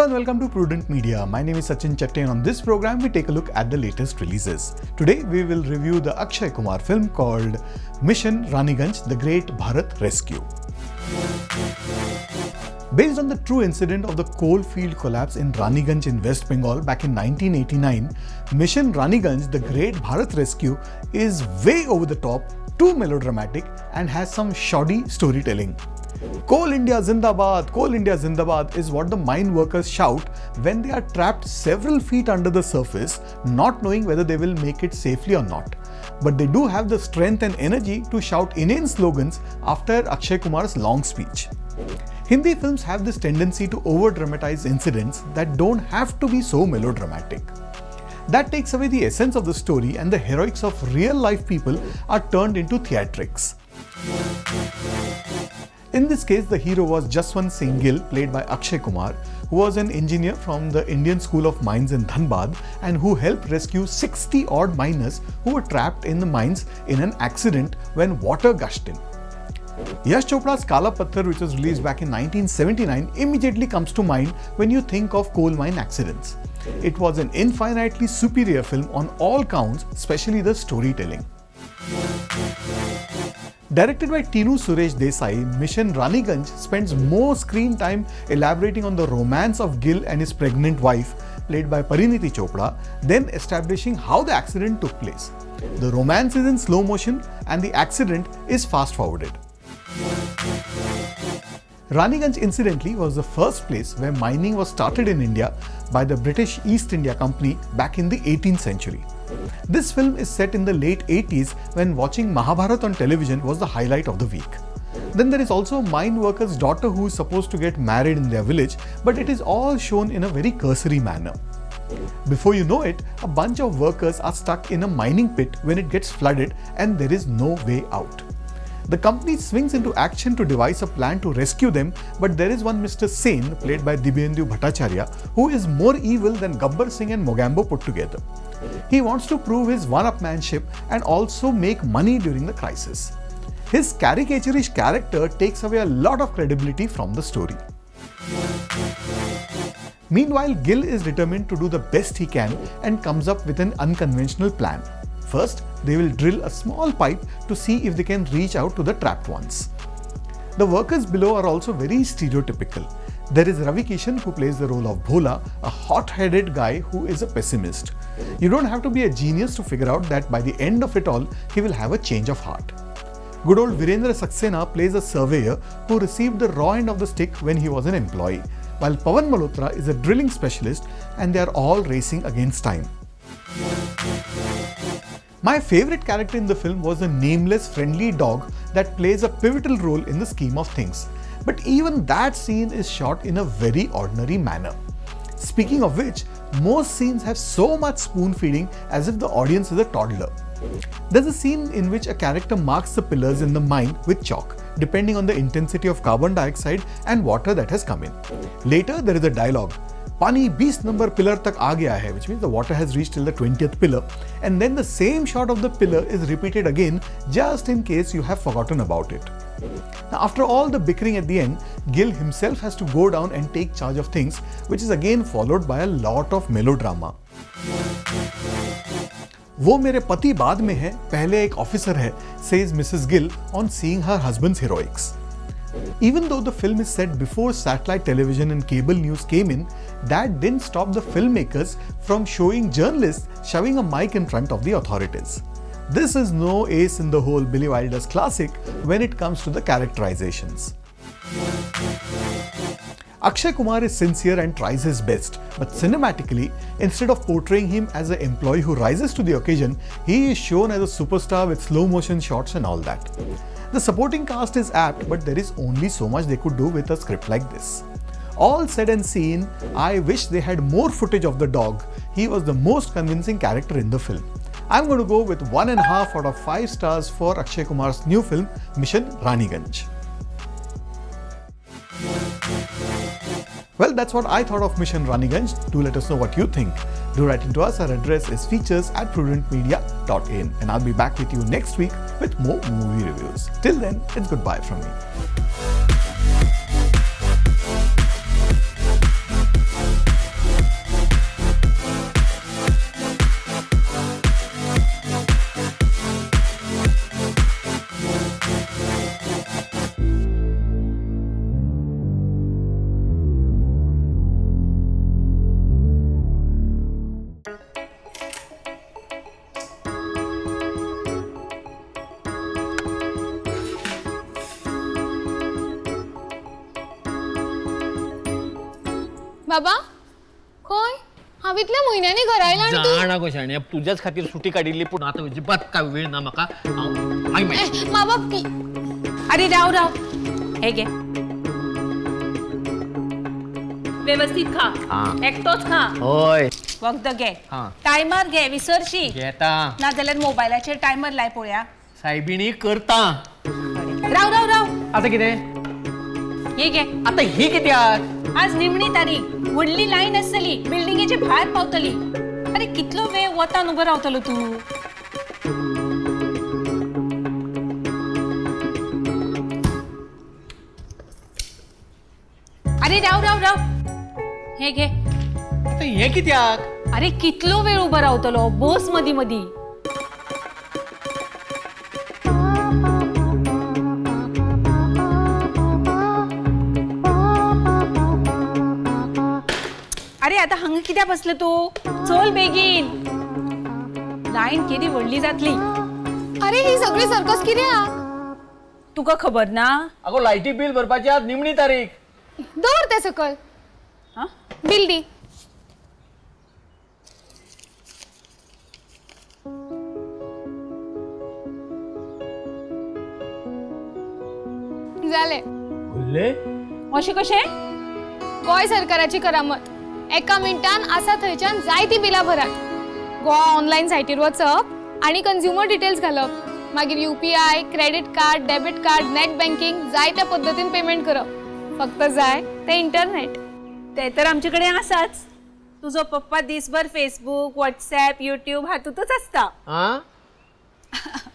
Hello and welcome to Prudent Media. My name is SachinChatte and on this program we take a look at the latest releases. Today we will review the Akshay Kumar film called Mission Raniganj, The Great Bharat Rescue. Based on the true incident of the coal field collapse in Raniganj in West Bengal back in 1989, Mission Raniganj, The Great Bharat Rescue is way over the top, too melodramatic and has some shoddy storytelling. Coal India Zindabad is what the mine workers shout when they are trapped several feet under the surface, not knowing whether they will make it safely or not. But they do have the strength and energy to shout inane slogans after Akshay Kumar's long speech. Hindi films have this tendency to over-dramatize incidents that don't have to be so melodramatic. That takes away the essence of the story and the heroics of real-life people are turned into theatrics. In this case, the hero was Jaswant Singh Gill, played by Akshay Kumar, who was an engineer from the Indian School of Mines in Dhanbad and who helped rescue 60-odd miners who were trapped in the mines in an accident when water gushed in. Yash Chopra's Kala Patthar, which was released back in 1979, immediately comes to mind when you think of coal mine accidents. It was an infinitely superior film on all counts, especially the storytelling. Directed by Tinu Suresh Desai, Mission Raniganj spends more screen time elaborating on the romance of Gill and his pregnant wife, played by Pariniti Chopra, than establishing how the accident took place. The romance is in slow motion and the accident is fast-forwarded. Raniganj, incidentally, was the first place where mining was started in India by the British East India Company back in the 18th century. This film is set in the late 80s when watching Mahabharat on television was the highlight of the week. Then there is also a mine worker's daughter who is supposed to get married in their village, but it is all shown in a very cursory manner. Before you know it, a bunch of workers are stuck in a mining pit when it gets flooded and there is no way out. The company swings into action to devise a plan to rescue them, but there is one Mr. Sen, played by Dibyendu Bhattacharya, who is more evil than Gabbar Singh and Mogambo put together. He wants to prove his one-upmanship and also make money during the crisis. His caricaturish character takes away a lot of credibility from the story. Meanwhile, Gill is determined to do the best he can and comes up with an unconventional plan. First, they will drill a small pipe to see if they can reach out to the trapped ones. The workers below are also very stereotypical. There is Ravi Kishan, who plays the role of Bhola, a hot-headed guy who is a pessimist. You don't have to be a genius to figure out that by the end of it all, he will have a change of heart. Good old Virendra Saxena plays a surveyor who received the raw end of the stick when he was an employee, while Pawan Malhotra is a drilling specialist and they are all racing against time. My favorite character in the film was a nameless friendly dog that plays a pivotal role in the scheme of things. But even that scene is shot in a very ordinary manner. Speaking of which, most scenes have so much spoon feeding as if the audience is a toddler. There's a scene in which a character marks the pillars in the mine with chalk, depending on the intensity of carbon dioxide and water that has come in. Later, there is a dialogue. Pani 20 number pillar tak aa gaya hai, which means the water has reached till the 20th pillar, and then the same shot of the pillar is repeated again just in case you have forgotten about it. Now, after all the bickering at the end, Gill himself has to go down and take charge of things, which is again followed by a lot of melodrama. वो मेरे पति बाद में है, पहले एक officer है, says Mrs. Gill on seeing her husband's heroics. Even though the film is set before satellite television and cable news came in, that didn't stop the filmmakers from showing journalists shoving a mic in front of the authorities. This is no ace in the hole Billy Wilder's classic when it comes to the characterizations. Akshay Kumar is sincere and tries his best, but cinematically, instead of portraying him as an employee who rises to the occasion, he is shown as a superstar with slow motion shots and all that. The supporting cast is apt, but there is only so much they could do with a script like this. All said and seen, I wish they had more footage of the dog. He was the most convincing character in the film. I'm going to go with 1.5 out of 5 stars for Akshay Kumar's new film, Mission Raniganj. Well, that's what I thought of Mission Raniganj. Do let us know what you think. Do write into us. Our address is features@prudentmedia.in, and I'll be back with you next week with more movie reviews. Till then, it's goodbye from me. बाबा खंय हांव इतल्या म्हयन्यांनी घरा आयला आनी तूं जाणा गो शाण्या तुझ्याच खातीर सुटी काडिल्ली पूण आतां अजिबात काय वेळ ना म्हाका हांव मागीर बाबा अरे राव हे घे व्यवस्थित खा एकटोच खा होय वखद घे हा. टायमर घे विसरशी घेता नाजाल्यार मोबायलाचेर टायमर लाय पळया सायबिणी करता राव आता कितें हे घे आता ही कित्याक आज निमणी तारीख व्हडली लायन आसतली बिल्डिंगेचे भायर पावतली अरे कितलो वेळ वतान उबो रावतलो तूं अरे राव हे घे आता हे कित्याक अरे कितलो वेळ उबो रावतलो बस मदी मदी अरे आता हांगा कित्याक बसले तू चल बेगीन लायन केदी व्हडली जातली अरे ही सगळी सर्कस कित्याक तुका खबर ना अगो लायटी बिल भरपाची आज निमणी तारीख दवर ते सकल हा? बिल दी जाले बोलले अशें कशें गोंय सरकाराची करामत एका मिनिटान आसा थंयच्यान जायती बिलां भरात गोवा ऑनलायन सायटीर वचप आनी कंज्युमर डिटेल्स घालप मागीर UPI credit card debit card net banking जाय त्या पद्दतीन पेमेंट करप फक्त जाय ते इंटरनेट ते तर आमचे कडेन आसाच तुजो पप्पा दिसभर फेसबुक व्हॉट्सॲप युट्यूब हातूंतच आसता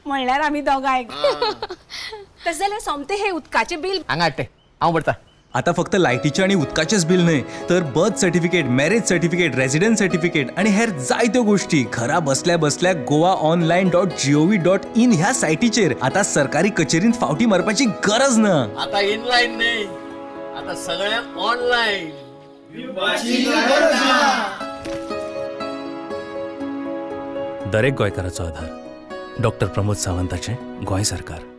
म्हणल्यार आमी दोगांय तशें जाल्यार सोमते हे उदकाचे बिल हांगा हाडटे हांव भरता आता फक्त लायटीचे आणि उदकाचेच बिल न्हय तर birth certificate marriage certificate residence certificate आणि हेर जायत्यो गोष्टी घरा बसल्या बसल्या goaonline.gov.in ह्या सायटीचेर आता सरकारी कचेरींत फावटी मारपाची गरज ना आता इनलाईन नाही आता सगळ्या ऑनलाईन दरेक गोंयकाराचो आधार डॉक्टर प्रमोद सावंताचें गोंय सरकार.